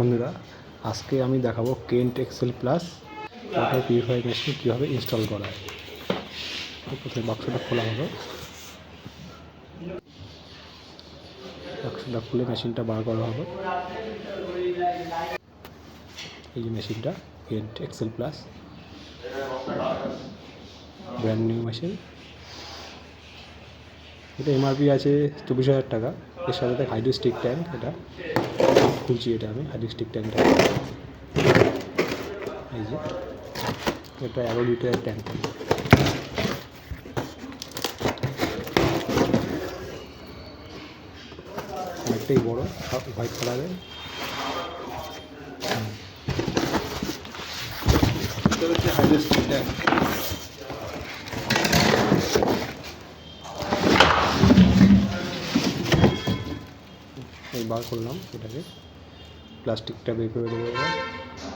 বন্ধুরা, আজকে আমি দেখাবো Kent Excel plus water purifier machine কীভাবে ইনস্টল করা হয়। প্রথমে বাক্সটা খোলা হবে, বাক্সটা খুলে মেশিনটা বার করা হবে। এই যে মেশিনটা Kent Excel plus, brand new machine. এটা এমআরপি আছে 24,000 টাকা। এর সাথে হাইড্রোস্টিক ট্যাঙ্ক, এটা খুলছি, এটা আমি হাইড্রোস্টিক ট্যাঙ্কটা। এই যে এটা 11 লিটারের ট্যাঙ্ক। অনেকটাই বড়, হোয়াইট কালারের। এটা হচ্ছে হাইড্রোস্টিক ট্যাঙ্ক। এই বার করলাম, এটাকে প্লাস্টিকটা বের করে দেবো।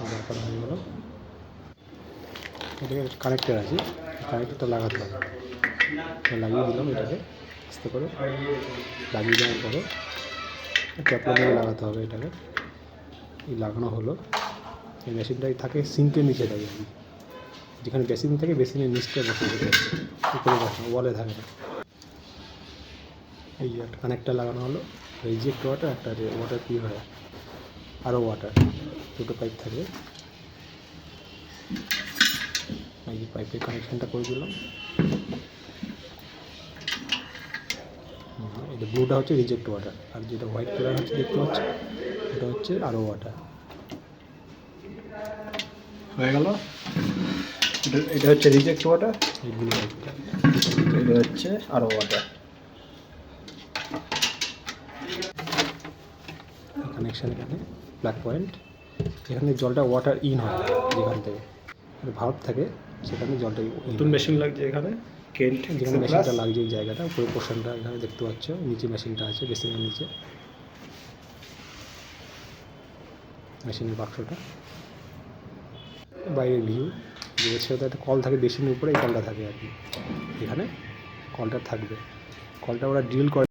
এবার করা হয়ে গেল। এটাকে কানেক্টার আছে, কানেক্টারটা লাগাতে হবে। লাগিয়ে দিলাম, এটাকে আস্তে করে লাগিয়ে দেওয়ার পরে ট্যাপটা দিয়ে লাগাতে হবে। এটাকে এই লাগানো হলো। এই মেশিনটাই থাকে সিঙ্কের নিচে থাকে, যেখানে বেসিন থাকে বেসিনের নিচটা বসে থাকে, উপরে বসে না, ওয়ালে থাকে না। এই যে একটা কানেক্টার লাগানো হলো। রিজেক্ট ওয়াটার, একটা ওয়াটার পিউরিফায়ার, আরও ওয়াটার, দুটো পাইপ থাকবে। এই যে পাইপের কানেকশানটা করে দিলাম। এটা ব্লুটা হচ্ছে রিজেক্ট ওয়াটার, আর যেটা হোয়াইট কালার হচ্ছে দেখতে পাচ্ছি, এটা হচ্ছে আরও ওয়াটার। হয়ে গেল। এটা হচ্ছে রিজেক্ট ওয়াটার, এই ব্লু পাইপটা। এটা হচ্ছে আরও ওয়াটার। কানেকশান এখানে প্লাগ পয়েন্ট। এখানে জলটা ওয়াটার ইন হয়, যেখান থেকে ভাল্ব থাকে সেখানে জলটা নতুন মেশিন লাগছে এখানে কেন্ট, যেখানে মেশিনটা লাগছে এই জায়গাটা, পুরো পোর্শনটা এখানে দেখতে পাচ্ছ। নিচে মেশিনটা আছে, বেসিনের নিচে মেশিনের বাক্সটা। বাইরের ভিউ, যেটার সাথে একটা কল থাকে বেসিনের উপরে, এই কলটা থাকে আর কি। এখানে কলটা থাকবে, কলটা ওরা ড্রিল করে।